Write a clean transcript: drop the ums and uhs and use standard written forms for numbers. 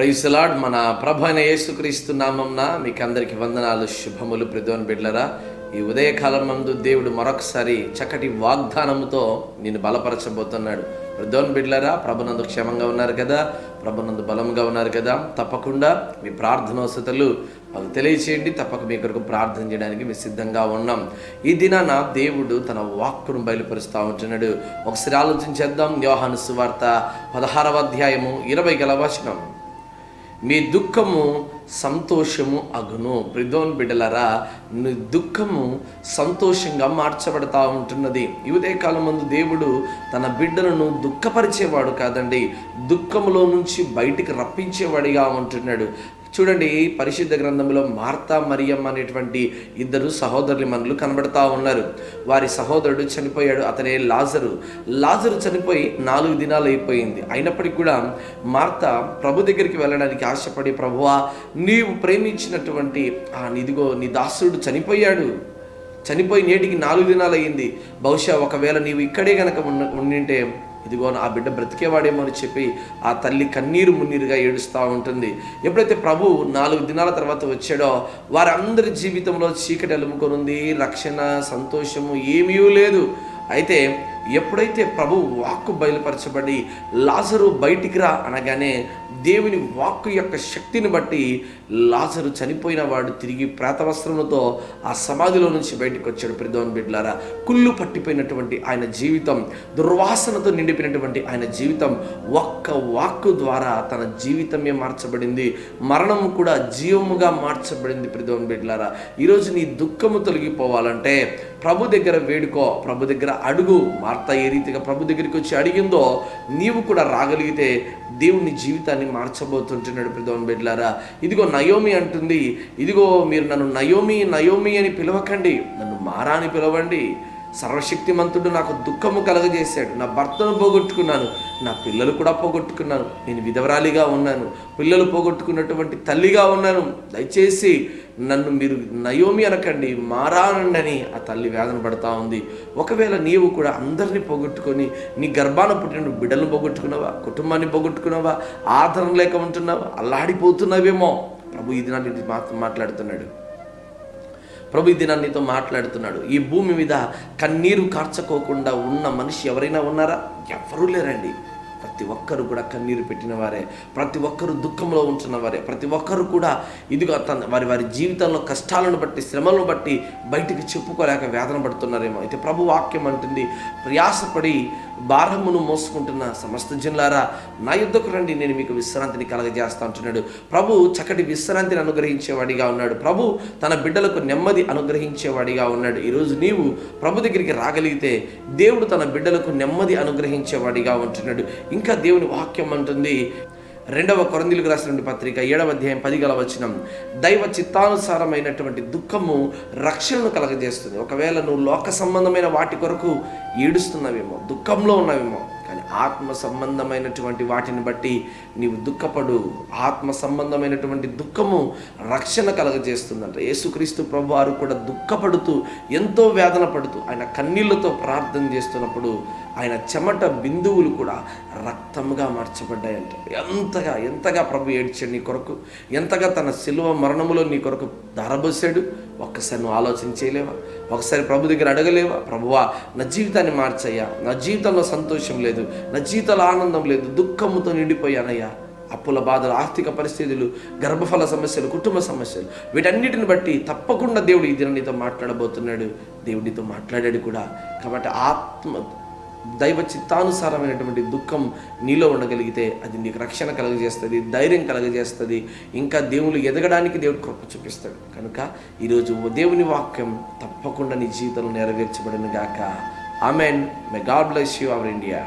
Praise the lord. మన ప్రభు అయిన యేసుక్రీస్తు నామమున మీకు అందరికి వందనాలు, శుభములు. ప్రియమైన బిడ్డలారా, ఈ ఉదయకాలం నందు దేవుడు మరొకసారి చక్కటి వాగ్దానముతో నిన్ను బలపరచబోతున్నాడు. ప్రియమైన బిడ్డలారా, ప్రభునందు క్షేమంగా ఉన్నారు కదా, ప్రభునందు బలంగా ఉన్నారు కదా. తప్పకుండా మీ ప్రార్థనోసతలు మాకు తెలియచేయండి. తప్పక మీ కొరకు ప్రార్థన చేయడానికి మేము సిద్ధంగా ఉన్నాం. ఈ దినాన దేవుడు తన వాక్కును బయలుపరుస్తూ ఉంటున్నాడు. ఒకసారి ఆలోచించేద్దాం. యోహాను సువార్త 16వ అధ్యాయము 20 వచనం. మీ దుఃఖము సంతోషము అగును. ప్రియమైన బిడ్డలారా, నీ దుఃఖము సంతోషంగా మార్చబడతా ఉంటున్నది. ఈ ఉదయకాలం ముందు దేవుడు తన బిడ్డలను దుఃఖపరిచేవాడు కాదండి, దుఃఖములో నుంచి బయటికి రప్పించేవాడిగా ఉంటున్నాడు. చూడండి, పరిశుద్ధ గ్రంథంలో మార్తా మరియమ్మ అనేటువంటి ఇద్దరు సహోదరులు మనలు కనబడతా ఉన్నారు. వారి సహోదరుడు చనిపోయాడు, అతనే లాజరు చనిపోయి 4 దినాలు అయిపోయింది. అయినప్పటికీ కూడా మార్తా ప్రభు దగ్గరికి వెళ్ళడానికి ఆశపడి, ప్రభువా, నీవు ప్రేమించినటువంటి ఇదిగో నీ దాసుడు చనిపోయి నేటికి 4 దినాలు అయ్యింది. బహుశా ఒకవేళ నీవు ఇక్కడే కనుక ఉండింటే ఇదిగో ఆ బిడ్డ బ్రతికేవాడేమో అని చెప్పి ఆ తల్లి కన్నీరు మున్నీరుగా ఏడుస్తూ ఉంటుంది. ఎప్పుడైతే ప్రభు 4 దినాల తర్వాత వచ్చాడో వారందరి జీవితంలో చీకటి అలుముకొనుంది, రక్షణ, సంతోషము ఏమీ లేదు. అయితే ఎప్పుడైతే ప్రభు వాక్కు బయలుపరచబడి లాజరు బయటికి రా అనగానే దేవుని వాక్కు యొక్క శక్తిని బట్టి లాజరు చనిపోయిన వాడు తిరిగి ప్రేతవస్త్రములతో ఆ సమాధిలో నుంచి బయటకు వచ్చాడు. ప్రియమైన బిడ్డలారా, కుళ్ళు పట్టిపోయినటువంటి ఆయన జీవితం, దుర్వాసనతో నిండిపోయినటువంటి ఆయన జీవితం ఒక్క వాక్కు ద్వారా తన జీవితమే మార్చబడింది. మరణము కూడా జీవముగా మార్చబడింది. ప్రియమైన బిడ్డలారా, ఈరోజు నీ దుఃఖము తొలగిపోవాలంటే ప్రభు దగ్గర వేడుకో, ప్రభు దగ్గర అడుగు. మార్తా ఏ రీతిగా ప్రభు దగ్గరికి వచ్చి అడిగిందో నీవు కూడా రాగలిగితే దేవుని జీవితాన్ని మార్చబోతుంటున్నాడు. ప్రియమైన బిడ్డలారా, ఇదిగో నయోమి అంటుంది, ఇదిగో మీరు నన్ను నయోమి అని పిలవకండి, నన్ను మారా అని పిలవండి. సర్వశక్తిమంతుడు నాకు దుఃఖము కలగజేశాడు. నా భర్తను పోగొట్టుకున్నాను, నా పిల్లలు కూడా పోగొట్టుకున్నాను, నేను విధవరాలిగా ఉన్నాను, పిల్లలు పోగొట్టుకున్నటువంటి తల్లిగా ఉన్నాను. దయచేసి నన్ను మీరు నయోమి అనకండి, మారా అని ఆ తల్లి వేదన పడతా ఉంది. ఒకవేళ నీవు కూడా అందరినీ పోగొట్టుకొని నీ గర్భాన పుట్టిన బిడ్డలను పోగొట్టుకున్నావా, కుటుంబాన్ని పోగొట్టుకున్నావా, ఆదరణ లేక ఉంటున్నావా, అల్లాడిపోతున్నావేమో, ప్రభు ఈ దినాన్ని మాట్లాడుతున్నాడు. ప్రభు ఈ దినాన్ని నీతో మాట్లాడుతున్నాడు. ఈ భూమి మీద కన్నీరు కార్చకోకుండా ఉన్న మనిషి ఎవరైనా ఉన్నారా? ఎవరూ లేరండి. ప్రతి ఒక్కరు కూడా కన్నీరు పెట్టిన వారే, ప్రతి ఒక్కరు దుఃఖంలో ఉంటున్న వారే, ప్రతి ఒక్కరు కూడా ఇదిగో వారి జీవితంలో కష్టాలను బట్టి, శ్రమలను బట్టి బయటికి చెప్పుకోలేక వేదన పడుతున్నారేమో. అయితే ప్రభు వాక్యం అంటుంది, ప్రయాసపడి భారమును మోసుకుంటున్న సమస్త జనులారా నా యుద్ధకు రండి, నేను మీకు విశ్రాంతిని కలగజేస్తా అంటున్నాడు. ప్రభు చక్కటి విశ్రాంతిని అనుగ్రహించేవాడిగా ఉన్నాడు. ప్రభు తన బిడ్డలకు నెమ్మది అనుగ్రహించేవాడిగా ఉన్నాడు. ఈరోజు నీవు ప్రభు దగ్గరికి రాగలిగితే దేవుడు తన బిడ్డలకు నెమ్మది అనుగ్రహించేవాడిగా ఉంటున్నాడు. ఇంకా దేవుని వాక్యం అంటుంది, 2వ కొరింథీయులకు రాసిన పత్రిక 7వ అధ్యాయం 10 వచనం, దైవ చిత్తానుసారమైనటువంటి దుఃఖము రక్షణను కలగజేస్తుంది. ఒకవేళ నువ్వు లోక సంబంధమైన వాటి కొరకు ఏడుస్తున్నావేమో, దుఃఖంలో ఉన్నావేమో, కానీ ఆత్మ సంబంధమైనటువంటి వాటిని బట్టి నీవు దుఃఖపడు. ఆత్మ సంబంధమైనటువంటి దుఃఖము రక్షణ కలగజేస్తుందంట. యేసుక్రీస్తు ప్రభు వారు కూడా దుఃఖపడుతూ, ఎంతో వేదన పడుతూ, ఆయన కన్నీళ్లతో ప్రార్థన చేస్తున్నప్పుడు ఆయన చెమట బిందువులు కూడా రక్తముగా మార్చబడ్డాయంట. ఎంతగా ప్రభు ఏడ్చాడు నీ కొరకు, ఎంతగా తన శిలువ మరణములో నీ కొరకు ధారబోసాడు. ఒక్కసారి నువ్వు ఆలోచన చేయలేవా? ఒకసారి ప్రభు దగ్గర అడగలేవా? ప్రభువా, నా జీవితాన్ని మార్చయ్యా, నా జీవితంలో సంతోషం లేదు, నా జీవితంలో ఆనందం లేదు, దుఃఖముతో నిండిపోయానయ్యా. అప్పుల బాధలు, ఆర్థిక పరిస్థితులు, గర్భఫల సమస్యలు, కుటుంబ సమస్యలు, వీటన్నిటిని బట్టి తప్పకుండా దేవుడు ఈ దినం నీతో మాట్లాడబోతున్నాడు. దేవుడితో మాట్లాడాడు కూడా. కాబట్టి దైవ చిత్తానుసారమైనటువంటి దుఃఖం నీలో ఉండగలిగితే అది నీకు రక్షణ కలగజేస్తుంది, ధైర్యం కలగజేస్తుంది, ఇంకా దేవుళ్ళు ఎదగడానికి దేవుడు కృప చూపిస్తాడు. కనుక ఈరోజు దేవుని వాక్యం తప్పకుండా నీ జీవితంలో నెరవేర్చబడిన గాక. Amen. May God bless you, our India.